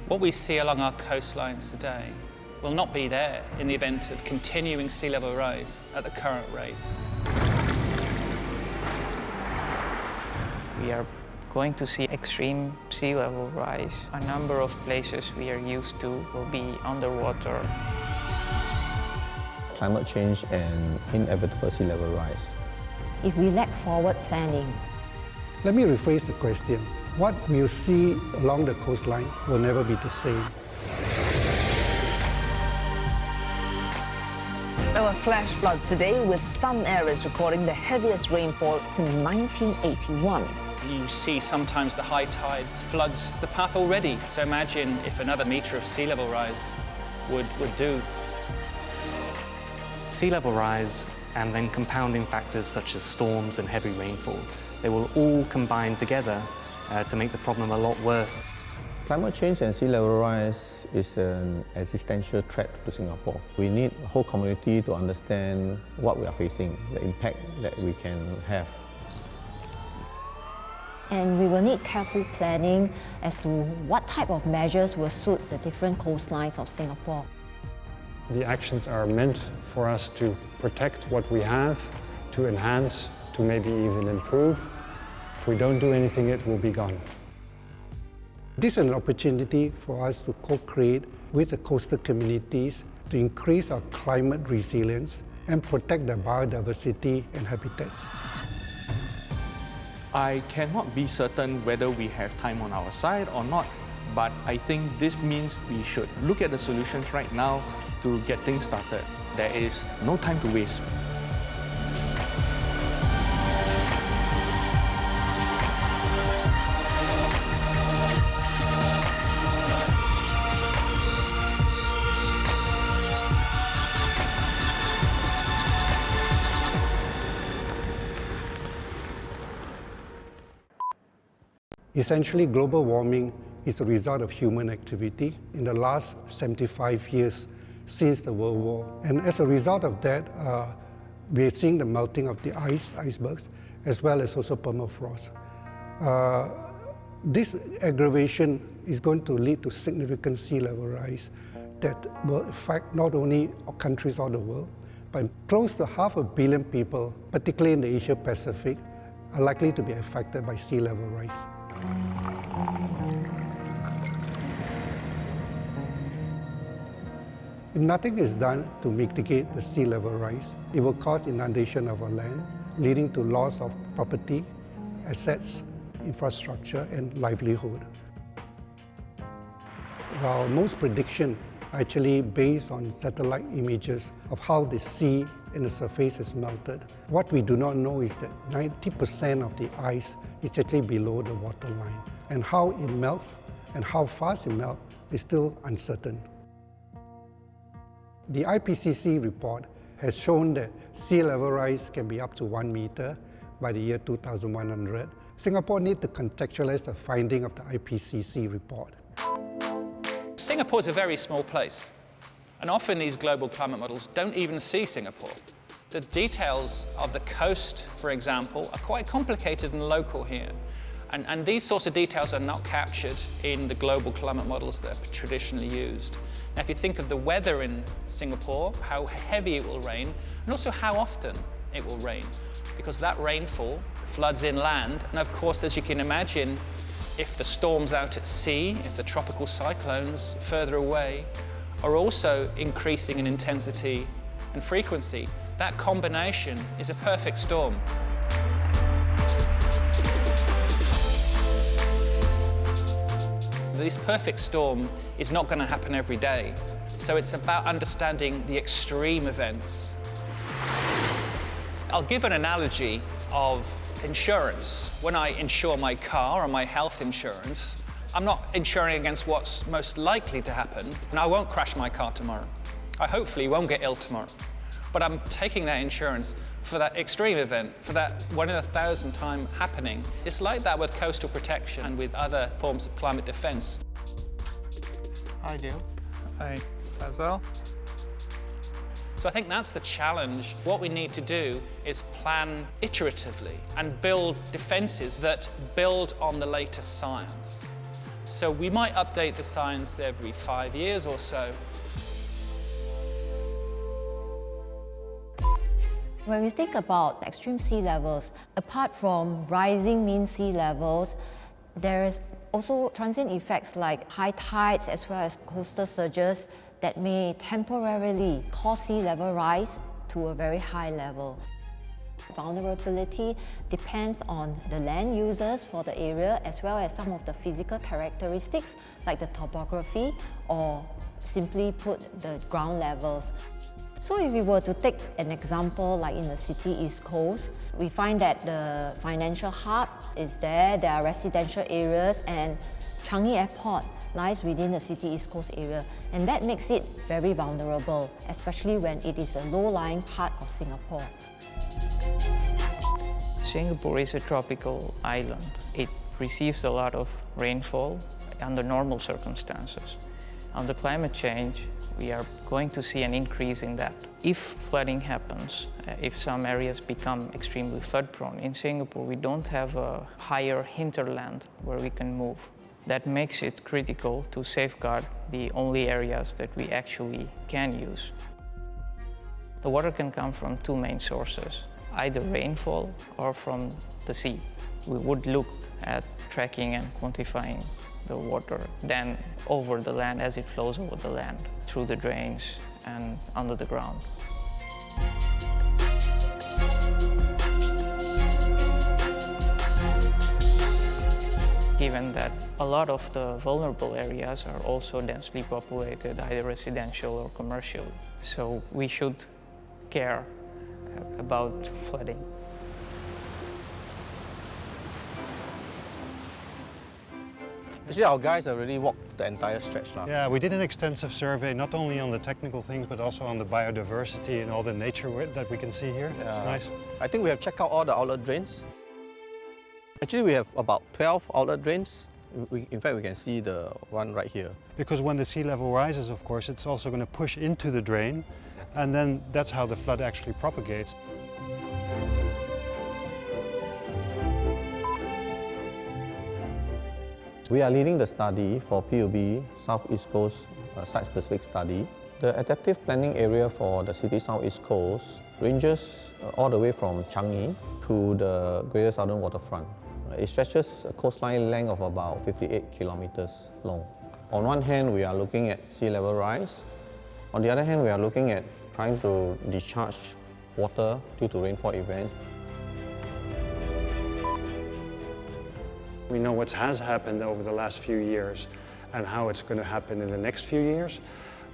What we see along our coastlines today will not be there in the event of continuing sea level rise at the current rates. We are going to see extreme sea level rise. A number of places we are used to will be underwater. Climate change and inevitable sea level rise. If we lack forward planning. Let me rephrase the question. What we'll see along the coastline will never be the same. There were flash floods today, with some areas recording the heaviest rainfall since 1981. You see sometimes the high tides floods the path already. So imagine if another metre of sea level rise would do. Sea level rise and then compounding factors such as storms and heavy rainfall, they will all combine together to make the problem a lot worse. Climate change and sea level rise is an existential threat to Singapore. We need the whole community to understand what we are facing, the impact that we can have. And we will need careful planning as to what type of measures will suit the different coastlines of Singapore. The actions are meant for us to protect what we have, to enhance, to maybe even improve. If we don't do anything, it will be gone. This is an opportunity for us to co-create with the coastal communities to increase our climate resilience and protect the biodiversity and habitats. I cannot be certain whether we have time on our side or not, but I think this means we should look at the solutions right now to get things started. There is no time to waste. Essentially, global warming is a result of human activity in the last 75 years since the World War. And as a result of that, we're seeing the melting of the icebergs, as well as also permafrost. This aggravation is going to lead to significant sea level rise that will affect not only countries all the world, but close to 500 million people, particularly in the Asia Pacific, are likely to be affected by sea level rise. If nothing is done to mitigate the sea level rise, it will cause inundation of our land, leading to loss of property, assets, infrastructure, and livelihood. While most predictions are actually based on satellite images of how the sea and the surface is melted, what we do not know is that 90% of the ice is actually below the waterline, and how it melts and how fast it melts is still uncertain. The IPCC report has shown that sea level rise can be up to 1 meter by the year 2100. Singapore needs to contextualize the finding of the IPCC report. Singapore is a very small place, and often these global climate models don't even see Singapore. The details of the coast, for example, are quite complicated and local here. And these sorts of details are not captured in the global climate models that are traditionally used. Now, if you think of the weather in Singapore, how heavy it will rain, and also how often it will rain, because that rainfall floods inland, and of course, as you can imagine, if the storms out at sea, if the tropical cyclones further away are also increasing in intensity and frequency, that combination is a perfect storm. This perfect storm is not going to happen every day, so it's about understanding the extreme events. I'll give an analogy of insurance. When I insure my car or my health insurance, I'm not insuring against what's most likely to happen, and I won't crash my car tomorrow. I hopefully won't get ill tomorrow. But I'm taking that insurance for that extreme event, for that 1 in 1,000 time happening. It's like that with coastal protection and with other forms of climate defense. Hi, Dale. Hi, Fazal. So I think that's the challenge. What we need to do is plan iteratively and build defences that build on the latest science. So we might update the science every 5 years or so. When we think about extreme sea levels, apart from rising mean sea levels, there is also transient effects like high tides as well as coastal surges that may temporarily cause sea level rise to a very high level. Vulnerability depends on the land users for the area as well as some of the physical characteristics like the topography or simply put the ground levels. So if we were to take an example like in the city East Coast, we find that the financial hub is there are residential areas, and Changi Airport lies within the city East Coast area, and that makes it very vulnerable, especially when it is a low-lying part of Singapore. Singapore is a tropical island. It receives a lot of rainfall under normal circumstances. Under climate change, we are going to see an increase in that. If flooding happens, if some areas become extremely flood-prone, in Singapore we don't have a higher hinterland where we can move. That makes it critical to safeguard the only areas that we actually can use. The water can come from two main sources, either rainfall or from the sea. We would look at tracking and quantifying the water then over the land as it flows over the land, through the drains and under the ground. Given that a lot of the vulnerable areas are also densely populated, either residential or commercial, so we should care about flooding. Actually, our guys have already walked the entire stretch now. Yeah, we did an extensive survey, not only on the technical things, but also on the biodiversity and all the nature that we can see here. Yeah. It's nice. I think we have checked out all the outlet drains. Actually, we have about 12 outlet drains. In fact, we can see the one right here. Because when the sea level rises, of course, it's also going to push into the drain, and then that's how the flood actually propagates. We are leading the study for PUB South-East Coast site-specific study. The adaptive planning area for the city South-East Coast ranges all the way from Changi to the Greater Southern Waterfront. It stretches a coastline length of about 58 kilometers long. On one hand, we are looking at sea level rise. On the other hand, we are looking at trying to discharge water due to rainfall events. We know what has happened over the last few years and how it's going to happen in the next few years.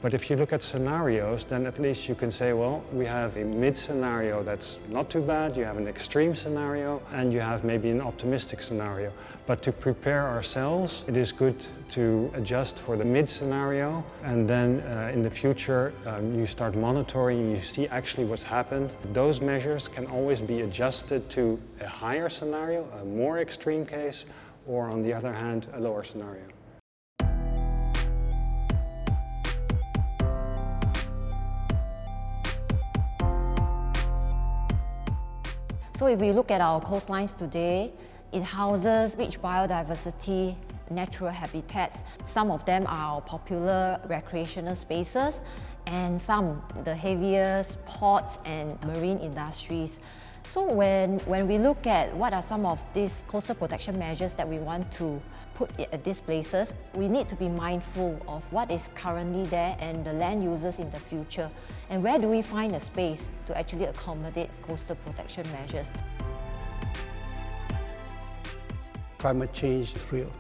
But if you look at scenarios, then at least you can say, well, we have a mid-scenario that's not too bad, you have an extreme scenario, and you have maybe an optimistic scenario. But to prepare ourselves, it is good to adjust for the mid-scenario, and then in the future, you start monitoring, you see actually what's happened. Those measures can always be adjusted to a higher scenario, a more extreme case, or on the other hand, a lower scenario. So if we look at our coastlines today, it houses rich biodiversity, natural habitats. Some of them are popular recreational spaces, and some the heaviest ports and marine industries. So when we look at what are some of these coastal protection measures that we want to put at these places, we need to be mindful of what is currently there and the land users in the future. And where do we find a space to actually accommodate coastal protection measures? Climate change is real.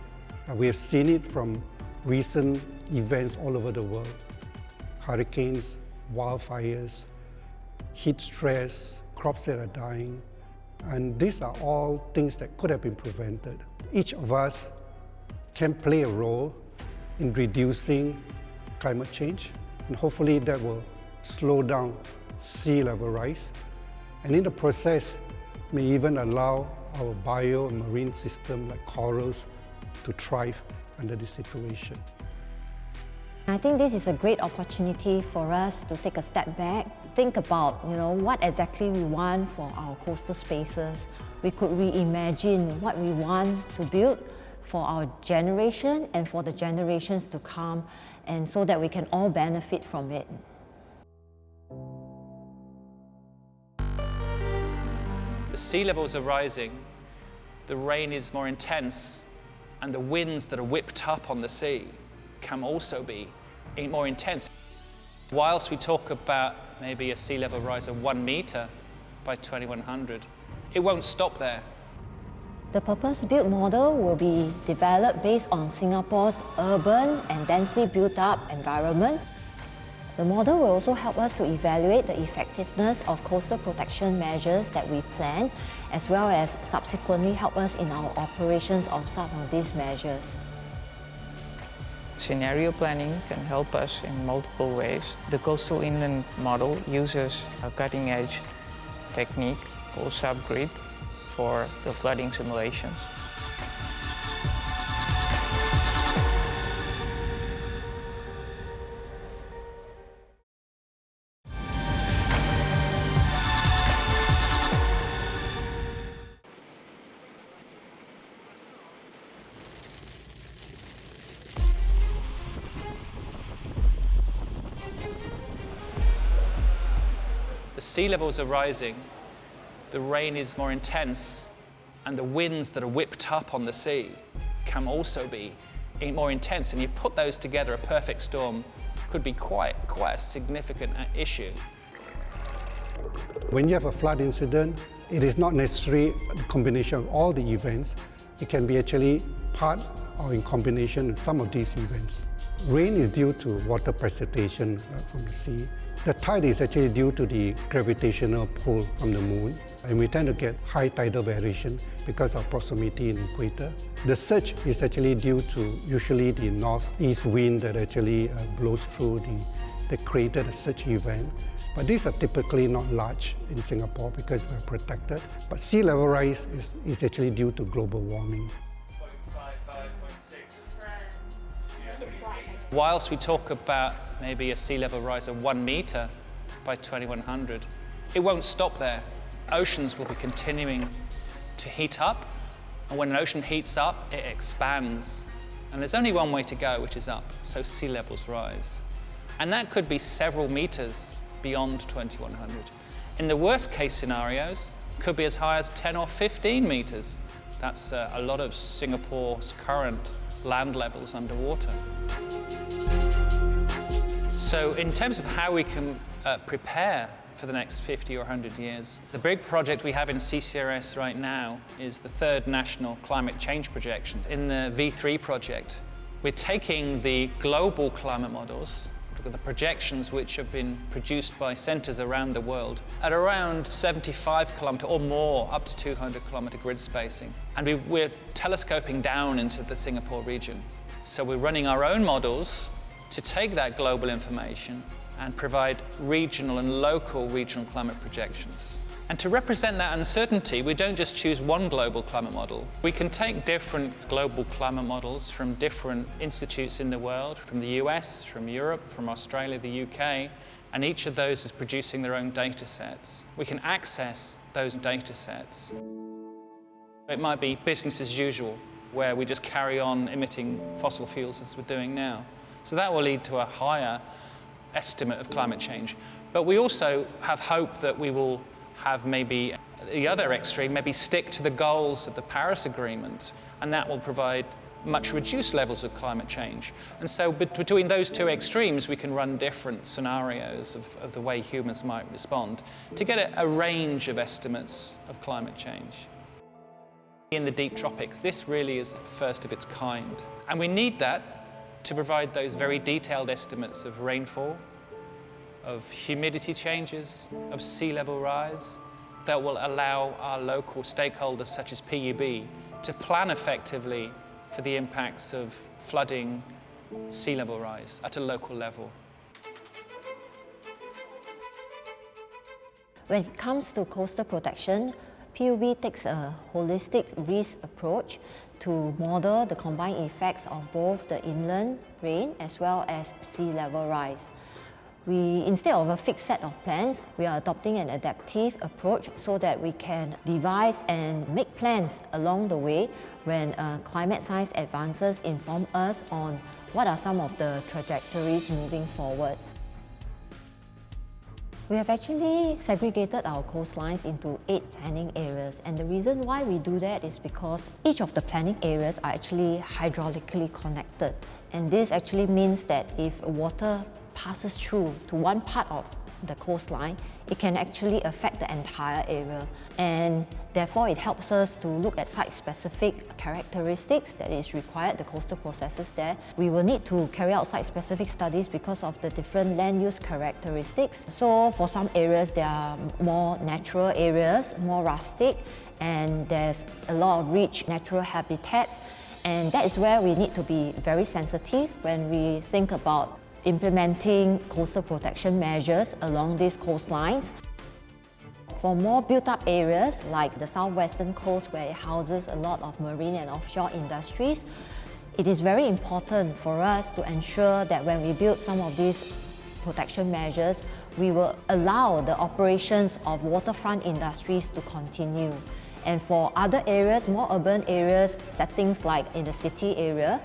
We have seen it from recent events all over the world. Hurricanes, wildfires, heat stress, crops that are dying. And these are all things that could have been prevented. Each of us can play a role in reducing climate change, and hopefully that will slow down sea level rise, and in the process may even allow our bio and marine system like corals to thrive under this situation. I think this is a great opportunity for us to take a step back, think about, what exactly we want for our coastal spaces, we could reimagine what we want to build for our generation and for the generations to come, and so that we can all benefit from it. The sea levels are rising, the rain is more intense, and the winds that are whipped up on the sea can also be more intense. Whilst we talk about maybe a sea level rise of 1 meter by 2100, it won't stop there. The purpose-built model will be developed based on Singapore's urban and densely built-up environment. The model will also help us to evaluate the effectiveness of coastal protection measures that we plan, as well as subsequently help us in our operations of some of these measures. Scenario planning can help us in multiple ways. The coastal inland model uses a cutting-edge technique called subgrid for the flooding simulations. The sea levels are rising, the rain is more intense, and the winds that are whipped up on the sea can also be more intense. And you put those together, a perfect storm could be quite a significant issue. When you have a flood incident, it is not necessarily a combination of all the events. It can be actually part or in combination with some of these events. Rain is due to water precipitation from the sea. The tide is actually due to the gravitational pull from the moon, and we tend to get high tidal variation because of proximity in the equator. The surge is actually due to usually the northeast wind that actually blows through the crater, the surge event. But these are typically not large in Singapore because we're protected. But sea level rise is actually due to global warming. Whilst we talk about maybe a sea level rise of 1 meter by 2100, it won't stop there. Oceans will be continuing to heat up, and when an ocean heats up, it expands. And there's only one way to go, which is up, so sea levels rise. And that could be several meters beyond 2100. In the worst case scenarios, it could be as high as 10 or 15 meters. That's a lot of Singapore's current land levels underwater. So in terms of how we can prepare for the next 50 or 100 years, the big project we have in CCRS right now is the third National Climate Change Projections. In the V3 project, we're taking the global climate models, the projections which have been produced by centres around the world at around 75 kilometre or more, up to 200 kilometre grid spacing. And we're telescoping down into the Singapore region. So we're running our own models to take that global information and provide regional and local regional climate projections. And to represent that uncertainty, we don't just choose one global climate model. We can take different global climate models from different institutes in the world, from the US, from Europe, from Australia, the UK, and each of those is producing their own data sets. We can access those data sets. It might be business as usual, where we just carry on emitting fossil fuels as we're doing now. So that will lead to a higher estimate of climate change. But we also have hope that we will have maybe the other extreme, maybe stick to the goals of the Paris Agreement, and that will provide much reduced levels of climate change. And so between those two extremes, we can run different scenarios of the way humans might respond to get a range of estimates of climate change. In the deep tropics, this really is the first of its kind. And we need that to provide those very detailed estimates of rainfall, of humidity changes, of sea level rise, that will allow our local stakeholders, such as PUB, to plan effectively for the impacts of flooding, sea level rise at a local level. When it comes to coastal protection, PUB takes a holistic risk approach to model the combined effects of both the inland rain as well as sea level rise. Instead of a fixed set of plans, we are adopting an adaptive approach so that we can devise and make plans along the way when climate science advances inform us on what are some of the trajectories moving forward. We have actually segregated our coastlines into 8 planning areas, and the reason why we do that is because each of the planning areas are actually hydraulically connected. And this actually means that if water passes through to one part of the coastline, it can actually affect the entire area. And therefore, it helps us to look at site-specific characteristics that is required, the coastal processes there. We will need to carry out site-specific studies because of the different land use characteristics. So for some areas, there are more natural areas, more rustic, and there's a lot of rich natural habitats. And that is where we need to be very sensitive when we think about implementing coastal protection measures along these coastlines. For more built-up areas like the southwestern coast, where it houses a lot of marine and offshore industries, it is very important for us to ensure that when we build some of these protection measures, we will allow the operations of waterfront industries to continue. And for other areas, more urban areas, settings like in the city area,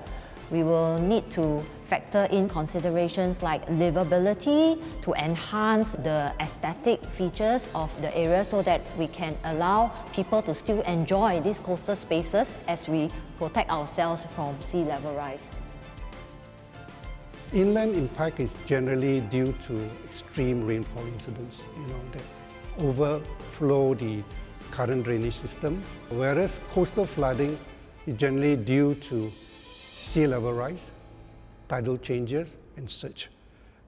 we will need to factor in considerations like livability to enhance the aesthetic features of the area so that we can allow people to still enjoy these coastal spaces as we protect ourselves from sea level rise. Inland impact is generally due to extreme rainfall incidents, that overflow the current drainage system, whereas coastal flooding is generally due to sea level rise, tidal changes, and such.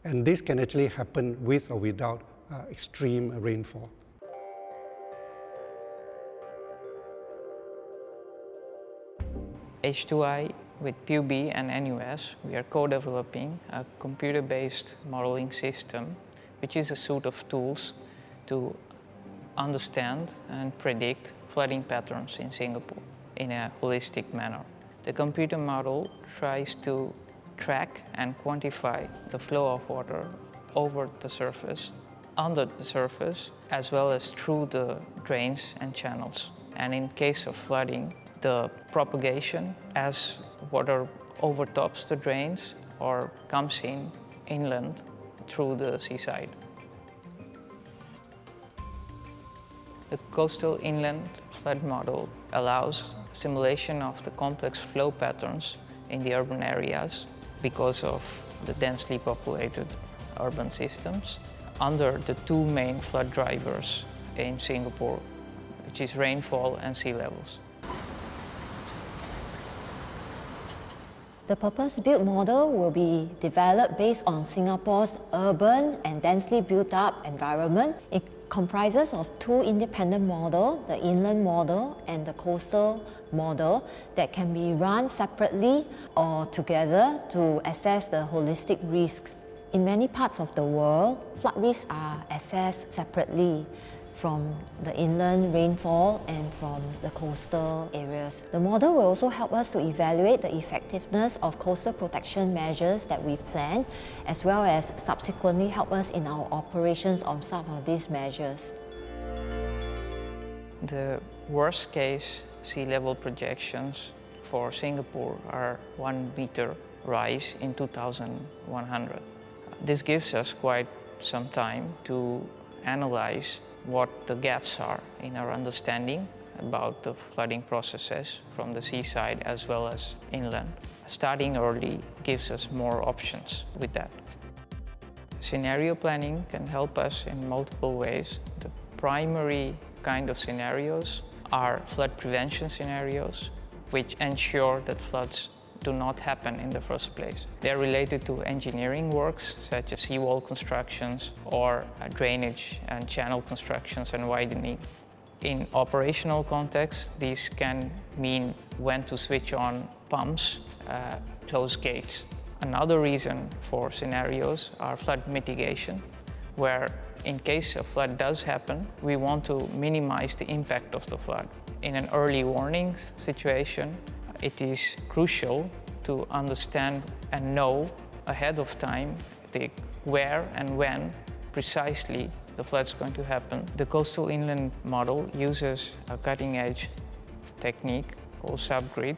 And this can actually happen with or without extreme rainfall. H2I with PUB and NUS, we are co-developing a computer-based modeling system, which is a suite of tools to understand and predict flooding patterns in Singapore in a holistic manner. The computer model tries to track and quantify the flow of water over the surface, under the surface, as well as through the drains and channels. And in case of flooding, the propagation as water overtops the drains or comes inland through the seaside. The coastal inland flood model allows simulation of the complex flow patterns in the urban areas because of the densely populated urban systems under the 2 main flood drivers in Singapore, which is rainfall and sea levels. The purpose-built model will be developed based on Singapore's urban and densely built-up environment. It comprises of 2 independent models, the inland model and the coastal model, that can be run separately or together to assess the holistic risks. In many parts of the world, flood risks are assessed separately from the inland rainfall and from the coastal areas. The model will also help us to evaluate the effectiveness of coastal protection measures that we plan, as well as subsequently help us in our operations on some of these measures. The worst case sea level projections for Singapore are 1 meter rise in 2100. This gives us quite some time to analyze what the gaps are in our understanding about the flooding processes from the seaside as well as inland. Starting early gives us more options with that. Scenario planning can help us in multiple ways. The primary kind of scenarios are flood prevention scenarios, which ensure that floods do not happen in the first place. They're related to engineering works such as seawall constructions or drainage and channel constructions and widening. In operational context, these can mean when to switch on pumps, close gates. Another reason for scenarios are flood mitigation, where in case a flood does happen, we want to minimize the impact of the flood. In an early warning situation, it is crucial to understand and know ahead of time, where and when precisely the flood's going to happen. The coastal inland model uses a cutting-edge technique called subgrid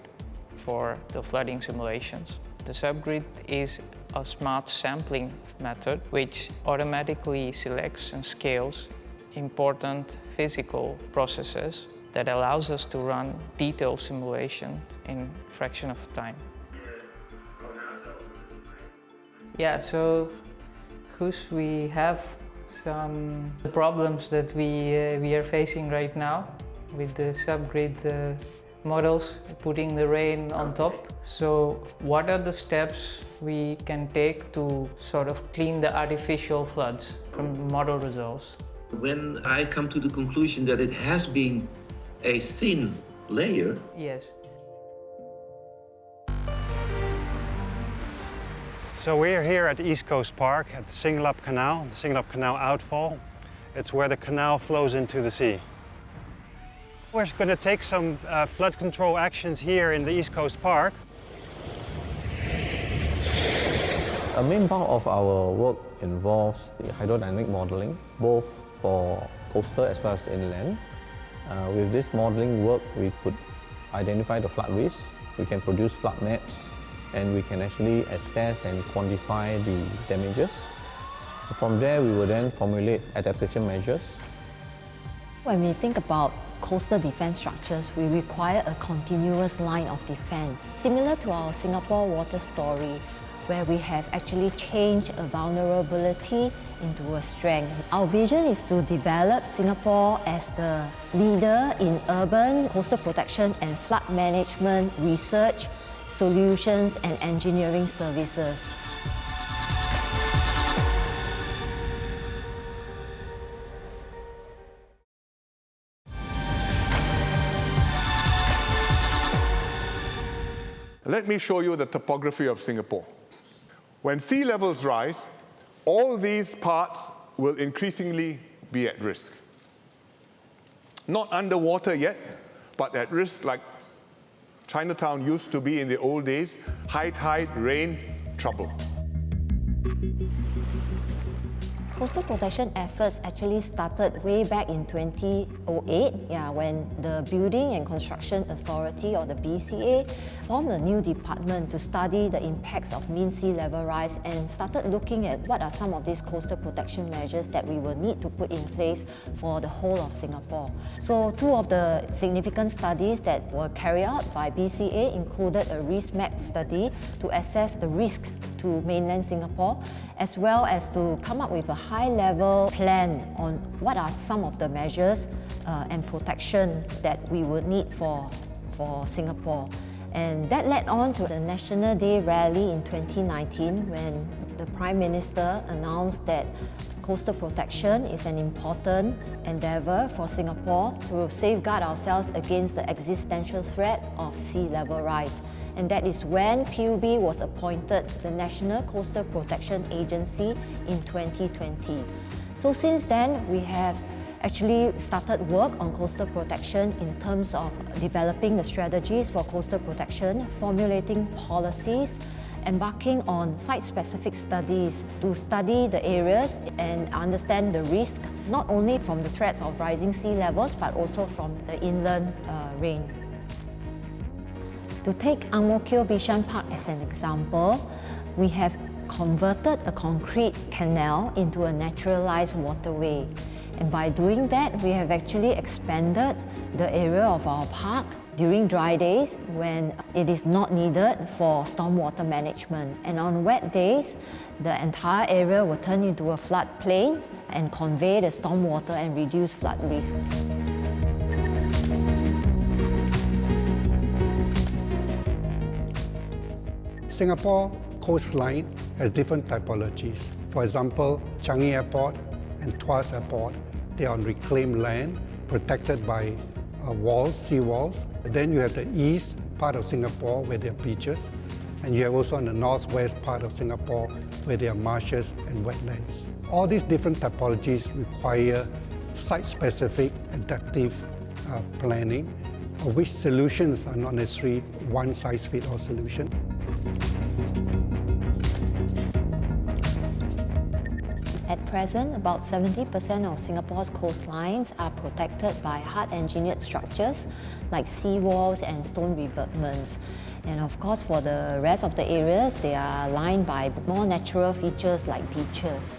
for the flooding simulations. The subgrid is a smart sampling method which automatically selects and scales important physical processes that allows us to run detailed simulation in a fraction of time. Yeah, so because we have some problems that we are facing right now with the subgrid models, putting the rain on top. So what are the steps we can take to sort of clean the artificial floods from model results? When I come to the conclusion that it has been a thin layer. Yes. So we're here at East Coast Park at the Singlap Canal, the Singlap Canal outfall. It's where the canal flows into the sea. We're going to take some flood control actions here in the East Coast Park. A main part of our work involves the hydrodynamic modeling, both for coastal as well as inland. With this modeling work, we could identify the flood risk, we can produce flood maps, and we can actually assess and quantify the damages. From there, we will then formulate adaptation measures. When we think about coastal defense structures, we require a continuous line of defense, similar to our Singapore water story, where we have actually changed a vulnerability into a strength. Our vision is to develop Singapore as the leader in urban coastal protection and flood management research, solutions and engineering services. Let me show you the topography of Singapore. When sea levels rise, all these parts will increasingly be at risk. Not underwater yet, but at risk like Chinatown used to be in the old days, high tide, rain, trouble. Coastal protection efforts actually started way back in 2008, when the Building and Construction Authority, or the BCA, formed a new department to study the impacts of mean sea level rise and started looking at what are some of these coastal protection measures that we will need to put in place for the whole of Singapore. So two of the significant studies that were carried out by BCA included a risk map study to assess the risks to mainland Singapore, as well as to come up with a high-level plan on what are some of the measures and protection that we would need for Singapore. And that led on to the National Day rally in 2019 when the Prime Minister announced that coastal protection is an important endeavour for Singapore to safeguard ourselves against the existential threat of sea level rise. And that is when PUB was appointed the National Coastal Protection Agency in 2020. So since then, we have actually started work on coastal protection in terms of developing the strategies for coastal protection, formulating policies, embarking on site-specific studies to study the areas and understand the risk, not only from the threats of rising sea levels, but also from the inland rain. To take Ang Mo Kio Bishan Park as an example, we have converted a concrete canal into a naturalized waterway. And by doing that, we have actually expanded the area of our park during dry days when it is not needed for stormwater management. And on wet days, the entire area will turn into a floodplain and convey the stormwater and reduce flood risks. Singapore coastline has different typologies. For example, Changi Airport and Tuas Airport, they are on reclaimed land, protected by walls, sea walls. Then you have the east part of Singapore where there are beaches, and you have also on the northwest part of Singapore where there are marshes and wetlands. All these different typologies require site-specific adaptive planning, of which solutions are not necessarily one-size-fits-all solution. present, about 70% of Singapore's coastlines are protected by hard-engineered structures like seawalls and stone revetments. And of course, for the rest of the areas, they are lined by more natural features like beaches.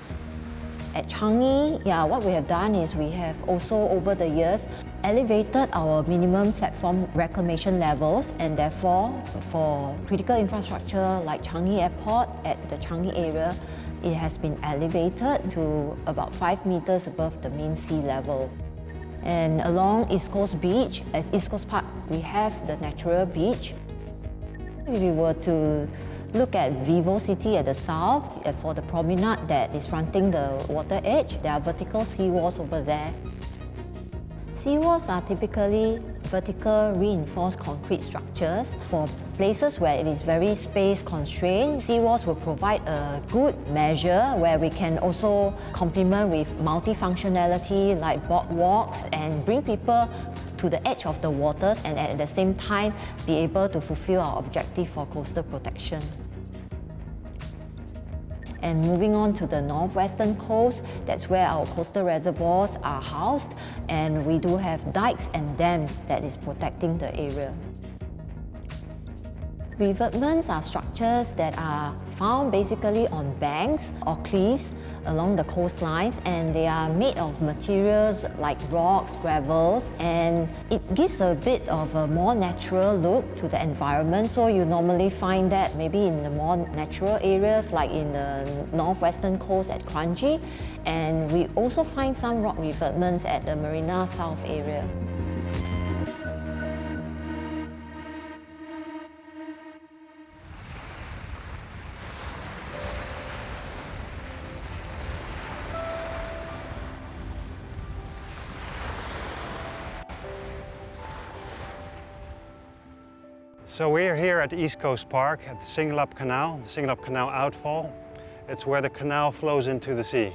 At Changi, what we have done is we have also, over the years, elevated our minimum platform reclamation levels, and therefore, for critical infrastructure like Changi Airport at the Changi area, it has been elevated to about 5 meters above the mean sea level. And along East Coast Beach, at East Coast Park, we have the natural beach. If we were to look at Vivo City at the south, for the promenade that is fronting the water edge, there are vertical seawalls over there. Seawalls are typically vertical reinforced concrete structures. For places where it is very space constrained, seawalls will provide a good measure where we can also complement with multifunctionality like boardwalks and bring people to the edge of the waters and at the same time be able to fulfill our objective for coastal protection. And moving on to the northwestern coast, that's where our coastal reservoirs are housed, and we do have dikes and dams that is protecting the area. Revetments are structures that are found basically on banks or cliffs along the coastlines, and they are made of materials like rocks, gravels, and it gives a bit of a more natural look to the environment. So you normally find that maybe in the more natural areas like in the northwestern coast at Kranji, and we also find some rock revetments at the Marina South area. So we're here at East Coast Park at the Singlap Canal, the Singlap Canal outfall. It's where the canal flows into the sea.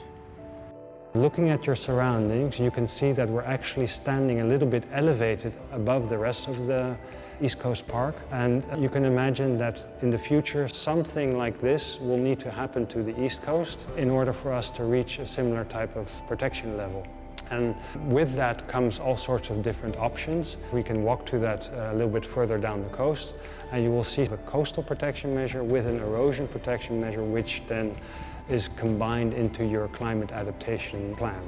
Looking at your surroundings, you can see that we're actually standing a little bit elevated above the rest of the East Coast Park. And you can imagine that in the future, something like this will need to happen to the East Coast in order for us to reach a similar type of protection level. And with that comes all sorts of different options. We can walk to that a little bit further down the coast, and you will see a coastal protection measure with an erosion protection measure, which then is combined into your climate adaptation plan.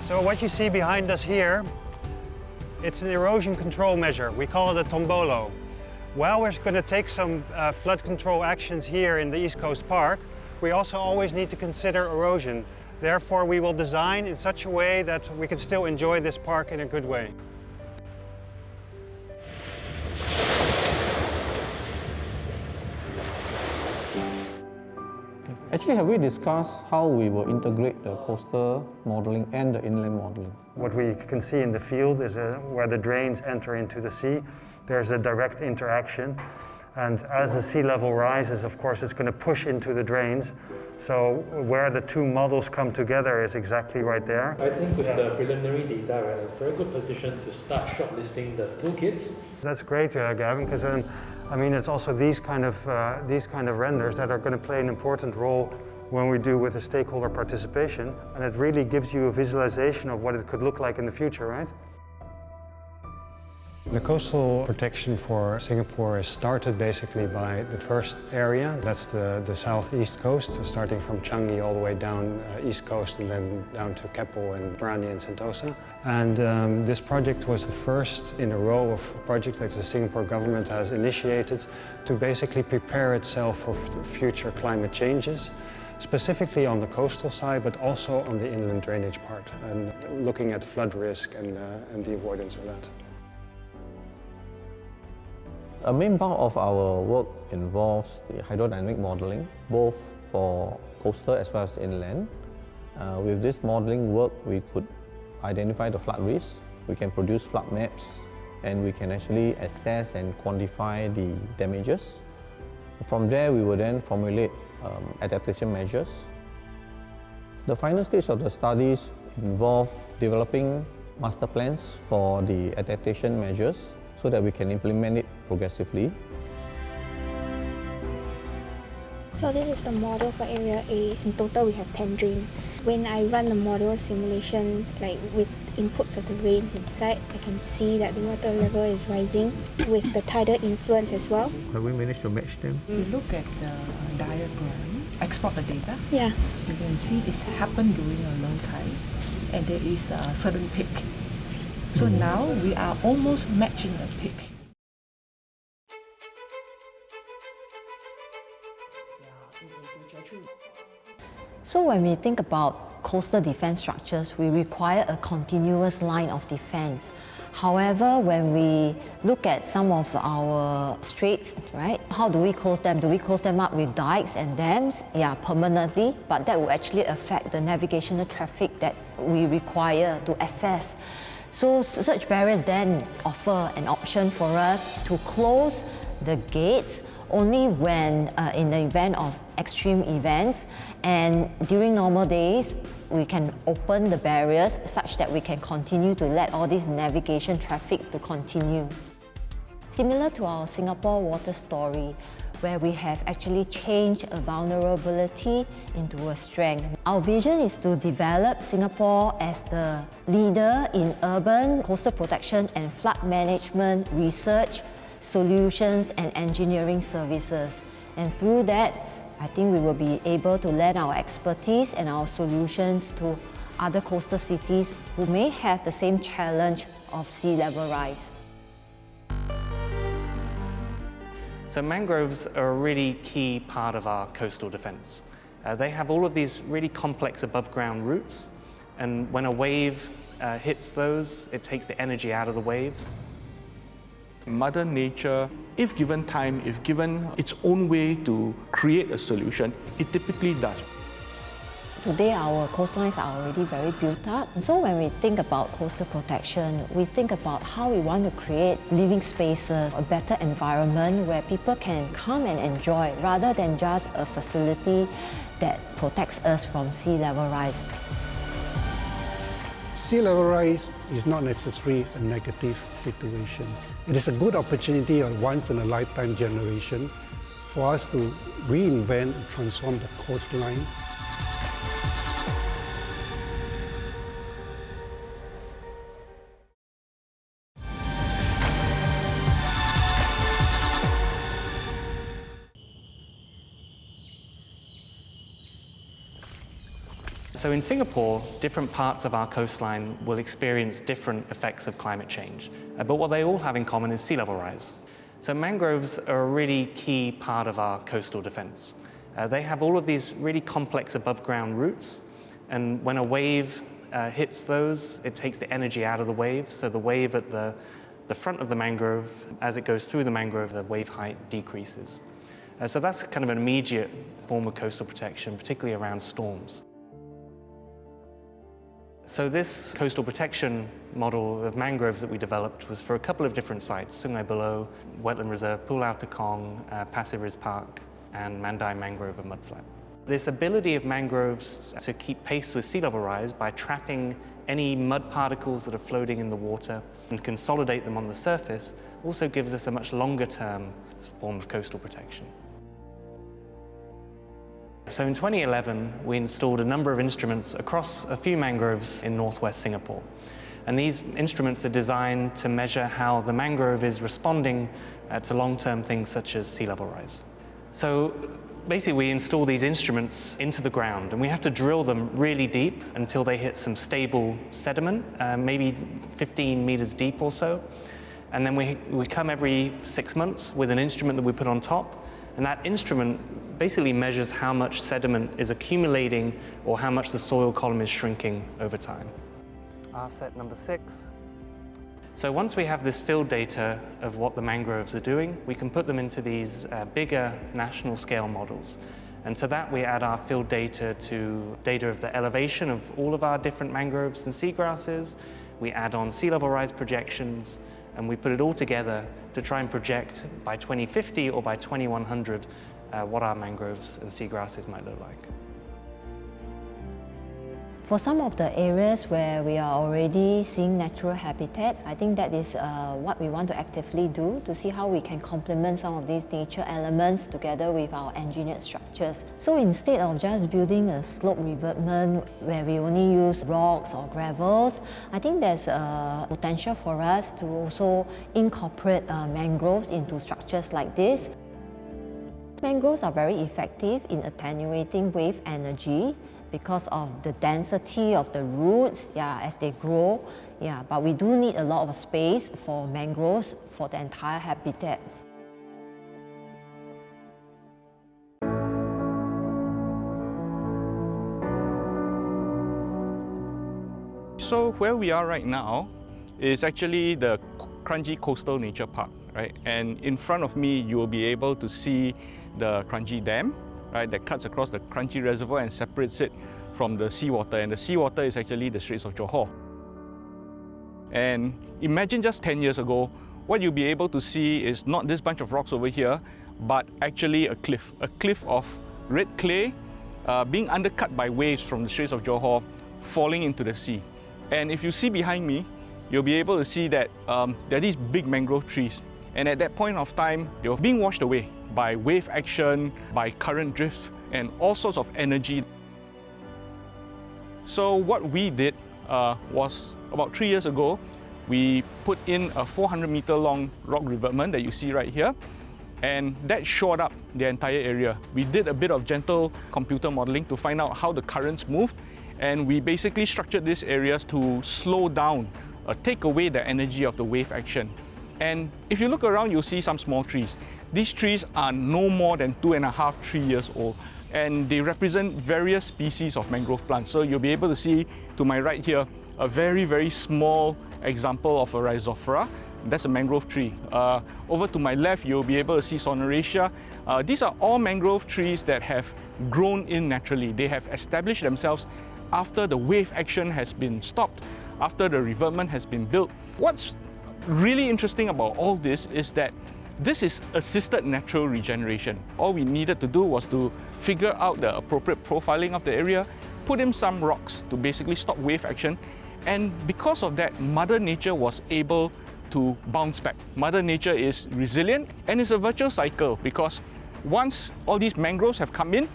So what you see behind us here, it's an erosion control measure. We call it a tombolo. While we're going to take some flood control actions here in the East Coast Park, we also always need to consider erosion. Therefore, we will design in such a way that we can still enjoy this park in a good way. Actually, have we discussed how we will integrate the coastal modeling and the inland modeling? What we can see in the field is where the drains enter into the sea. There's a direct interaction, and as the sea level rises, of course, it's going to push into the drains. So where the two models come together is exactly right there. I think with the preliminary data, we're in a very good position to start shortlisting the toolkits. That's great, Gavin, because then, I mean, it's also these kind of renders that are going to play an important role when we do with the stakeholder participation, and it really gives you a visualization of what it could look like in the future, right? The coastal protection for Singapore is started basically by the first area, that's the southeast coast, so starting from Changi all the way down east coast and then down to Keppel and Brani and Sentosa. And this project was the first in a row of projects that the Singapore government has initiated to basically prepare itself for future climate changes, specifically on the coastal side, but also on the inland drainage part, and looking at flood risk and the avoidance of that. A main part of our work involves the hydrodynamic modeling, both for coastal as well as inland. With this modeling work, we could identify the flood risks, we can produce flood maps, and we can actually assess and quantify the damages. From there, we will then formulate adaptation measures. The final stage of the studies involve developing master plans for the adaptation measures. so that we can implement it progressively. So this is the model for Area A. In total, we have 10 drains. When I run the model simulations, like with inputs of the rain inside, I can see that the water level is rising with the tidal influence as well. Have we managed to match them? If you look at the diagram, export the data, Yeah. you can see this happened during a low tide and there is a sudden peak. So now we are almost matching the peak. So when we think about coastal defense structures, we require a continuous line of defense. However, when we look at some of our straits, right, how do we close them? Do we close them up with dikes and dams? Yeah, permanently, but that will actually affect the navigational traffic that we require to access. So such barriers then offer an option for us to close the gates only when in the event of extreme events, and during normal days we can open the barriers such that we can continue to let all this navigation traffic to continue. Similar to our Singapore water story, where we have actually changed a vulnerability into a strength. Our vision is to develop Singapore as the leader in urban coastal protection and flood management research, solutions and engineering services. And through that, I think we will be able to lend our expertise and our solutions to other coastal cities who may have the same challenge of sea level rise. So mangroves are a really key part of our coastal defense. They have all of these really complex above ground roots, and when a wave hits those, it takes the energy out of the waves. Mother Nature, if given time, if given its own way to create a solution, it typically does. Today our coastlines are already very built up. So when we think about coastal protection, we think about how we want to create living spaces, a better environment where people can come and enjoy rather than just a facility that protects us from sea level rise. Sea level rise is not necessarily a negative situation. It is a good opportunity, a once-in-a-lifetime generation, for us to reinvent and transform the coastline. So in Singapore, different parts of our coastline will experience different effects of climate change. But what they all have in common is sea level rise. So mangroves are a really key part of our coastal defense. They have all of these really complex above ground roots, and when a wave hits those, it takes the energy out of the wave. So the wave at the front of the mangrove, as it goes through the mangrove, the wave height decreases. So that's kind of an immediate form of coastal protection, particularly around storms. So this coastal protection model of mangroves that we developed was for a couple of different sites: Sungai Buloh Wetland Reserve, Pulau Tekong, Pasir Ris Park, and Mandai Mangrove and Mudflat. This ability of mangroves to keep pace with sea level rise by trapping any mud particles that are floating in the water and consolidate them on the surface also gives us a much longer term form of coastal protection. So in 2011, we installed a number of instruments across a few mangroves in northwest Singapore. And these instruments are designed to measure how the mangrove is responding to long-term things such as sea level rise. So basically, we install these instruments into the ground, and we have to drill them really deep until they hit some stable sediment, maybe 15 meters deep or so. And then we come every 6 months with an instrument that we put on top, and that instrument basically measures how much sediment is accumulating or how much the soil column is shrinking over time. Set number 6. So once we have this field data of what the mangroves are doing, we can put them into these bigger national scale models. And to that we add our field data to data of the elevation of all of our different mangroves and seagrasses. We add on sea level rise projections, and we put it all together to try and project by 2050 or by 2100 what our mangroves and seagrasses might look like. For some of the areas where we are already seeing natural habitats, I think that is what we want to actively do to see how we can complement some of these nature elements together with our engineered structures. So instead of just building a slope revetment where we only use rocks or gravels, I think there's a potential for us to also incorporate mangroves into structures like this. Mangroves are very effective in attenuating wave energy because of the density of the roots as they grow. But we do need a lot of space for mangroves for the entire habitat. So where we are right now is actually the Kranji Coastal Nature Park, right? And in front of me, you will be able to see the Kranji Dam, right, that cuts across the Kranji Reservoir and separates it from the seawater. And the seawater is actually the Straits of Johor. And imagine just 10 years ago, what you'll be able to see is not this bunch of rocks over here, but actually a cliff of red clay being undercut by waves from the Straits of Johor falling into the sea. And if you see behind me, you'll be able to see that there are these big mangrove trees. And at that point of time, they were being washed away by wave action, by current drift, and all sorts of energy. So what we did was, about 3 years ago, we put in a 400-meter long rock revetment that you see right here, and that shored up the entire area. We did a bit of gentle computer modeling to find out how the currents moved, and we basically structured these areas to slow down, take away the energy of the wave action. And if you look around, you'll see some small trees. These trees are no more than 2.5, 3 years old, and they represent various species of mangrove plants. So you'll be able to see to my right here a very, very small example of a rhizophora. That's a mangrove tree. Over to my left, you'll be able to see Sonoraceae. These are all mangrove trees that have grown in naturally. They have established themselves after the wave action has been stopped, after the revetment has been built. What's really interesting about all this is that this is assisted natural regeneration. All we needed to do was to figure out the appropriate profiling of the area, put in some rocks to basically stop wave action, and because of that, Mother Nature was able to bounce back. Mother Nature is resilient, and it's a virtuous cycle because once all these mangroves have come in,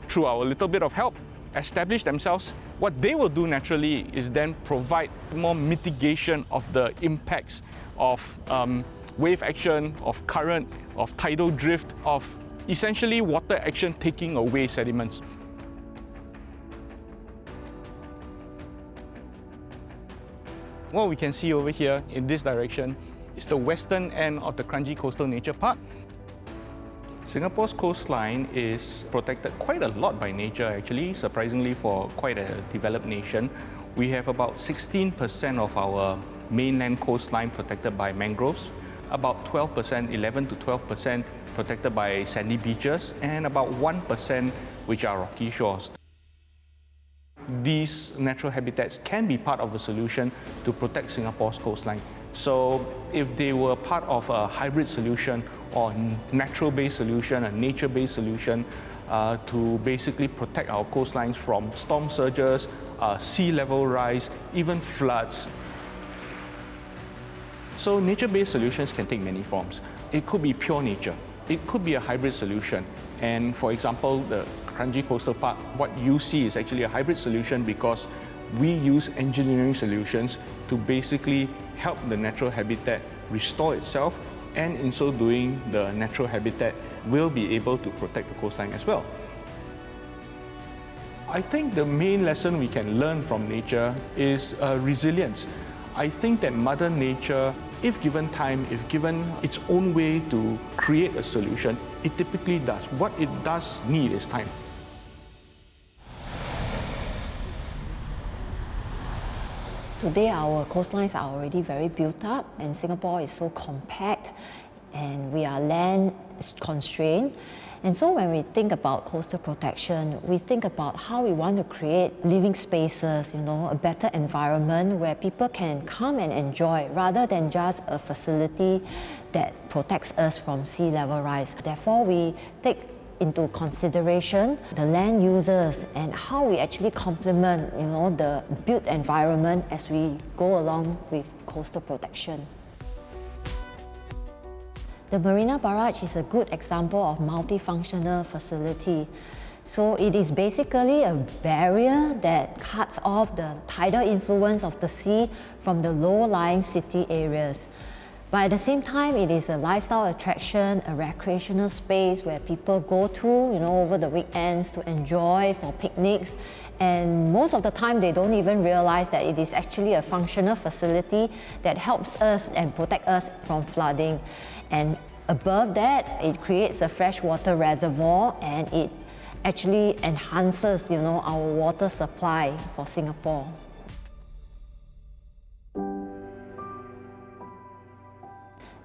through our little bit of help, establish themselves, what they will do naturally is then provide more mitigation of the impacts of wave action, of current, of tidal drift, of essentially water action taking away sediments. What we can see over here in this direction is the western end of the Kranji Coastal Nature Park. Singapore's coastline is protected quite a lot by nature actually, surprisingly for quite a developed nation. We have about 16% of our mainland coastline protected by mangroves, about 12%, 11 to 12% protected by sandy beaches, and about 1% which are rocky shores. These natural habitats can be part of a solution to protect Singapore's coastline. So if they were part of a hybrid solution or natural-based solution, a nature-based solution to basically protect our coastlines from storm surges, sea level rise, even floods. So nature-based solutions can take many forms. It could be pure nature. It could be a hybrid solution. And for example, the Kranji Coastal Park, what you see is actually a hybrid solution because we use engineering solutions to basically help the natural habitat restore itself, and in so doing, the natural habitat will be able to protect the coastline as well. I think the main lesson we can learn from nature is resilience. I think that Mother Nature, if given time, if given its own way to create a solution, it typically does. What it does need is time. Today our coastlines are already very built up, and Singapore is so compact and we are land constrained. And so when we think about coastal protection, we think about how we want to create living spaces, a better environment where people can come and enjoy rather than just a facility that protects us from sea level rise. Therefore, we take into consideration the land users and how we actually complement, the built environment as we go along with coastal protection. The Marina Barrage is a good example of multifunctional facility. So it is basically a barrier that cuts off the tidal influence of the sea from the low-lying city areas. But at the same time, it is a lifestyle attraction, a recreational space where people go to, over the weekends to enjoy for picnics. And most of the time, they don't even realize that it is actually a functional facility that helps us and protect us from flooding. And above that, it creates a freshwater reservoir and it actually enhances, our water supply for Singapore.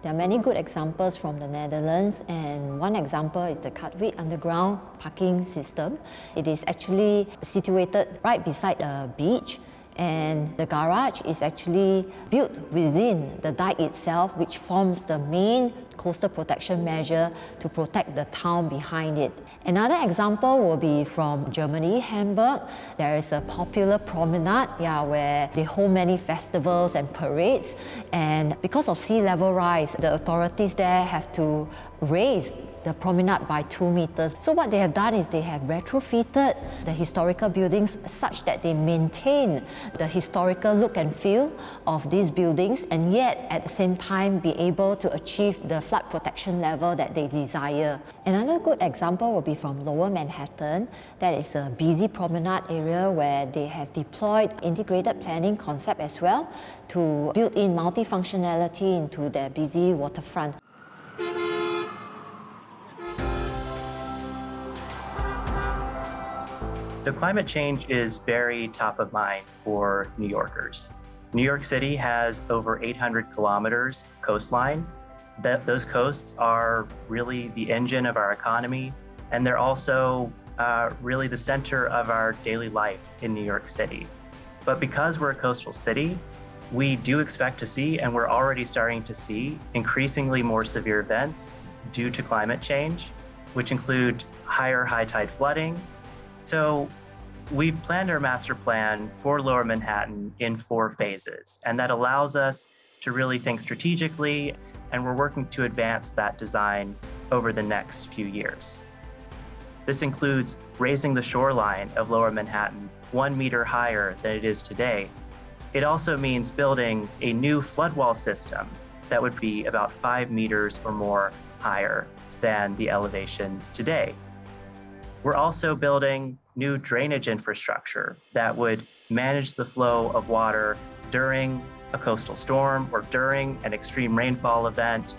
There are many good examples from the Netherlands, and one example is the Katwijk underground parking system. It is actually situated right beside a beach, and the garage is actually built within the dike itself, which forms the main coastal protection measure to protect the town behind it. Another example will be from Germany, Hamburg. There is a popular promenade where they hold many festivals and parades, and because of sea level rise, the authorities there have to raise the promenade by 2 meters. So what they have done is they have retrofitted the historical buildings such that they maintain the historical look and feel of these buildings, and yet at the same time be able to achieve the flood protection level that they desire. Another good example will be from Lower Manhattan. That is a busy promenade area where they have deployed integrated planning concept as well to build in multifunctionality into their busy waterfront. So climate change is very top of mind for New Yorkers. New York City has over 800 kilometers coastline. Those coasts are really the engine of our economy, and they're also really the center of our daily life in New York City. But because we're a coastal city, we do expect to see, and we're already starting to see, increasingly more severe events due to climate change, which include higher high tide flooding. So we've planned our master plan for Lower Manhattan in 4 phases, and that allows us to really think strategically, and we're working to advance that design over the next few years. This includes raising the shoreline of Lower Manhattan 1 meter higher than it is today. It also means building a new flood wall system that would be about 5 meters or more higher than the elevation today. We're also building new drainage infrastructure that would manage the flow of water during a coastal storm or during an extreme rainfall event.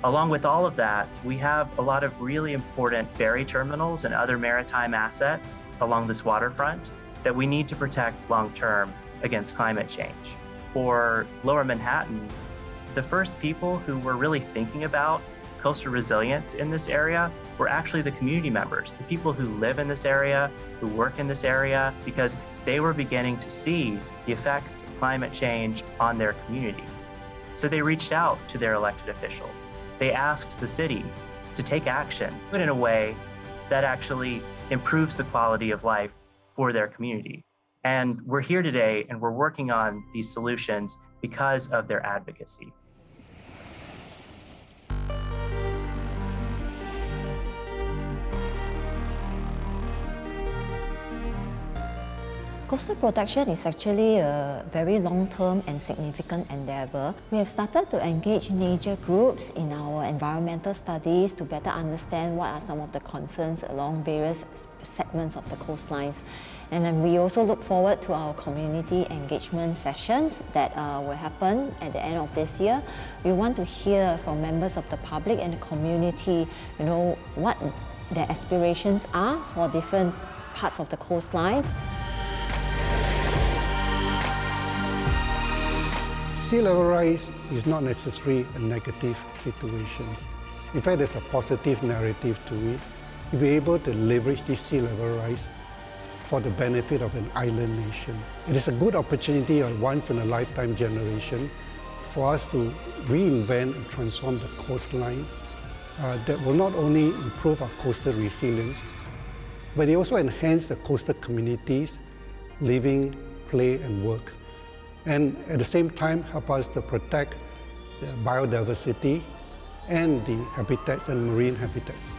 Along with all of that, we have a lot of really important ferry terminals and other maritime assets along this waterfront that we need to protect long-term against climate change. For Lower Manhattan, the first people who were really thinking about coastal resilience in this area were actually the community members, the people who live in this area, who work in this area, because they were beginning to see the effects of climate change on their community. So they reached out to their elected officials. They asked the city to take action, but in a way that actually improves the quality of life for their community. And we're here today and we're working on these solutions because of their advocacy. Coastal protection is actually a very long-term and significant endeavor. We have started to engage nature groups in our environmental studies to better understand what are some of the concerns along various segments of the coastlines. And then we also look forward to our community engagement sessions that will happen at the end of this year. We want to hear from members of the public and the community, what their aspirations are for different parts of the coastlines. Sea level rise is not necessarily a negative situation. In fact, there's a positive narrative to it. You'll be able to leverage this sea level rise for the benefit of an island nation. It is a good opportunity, a once-in-a-lifetime generation, for us to reinvent and transform the coastline that will not only improve our coastal resilience, but they also enhance the coastal communities' living, play, and work. And at the same time, help us to protect the biodiversity and the habitats and marine habitats.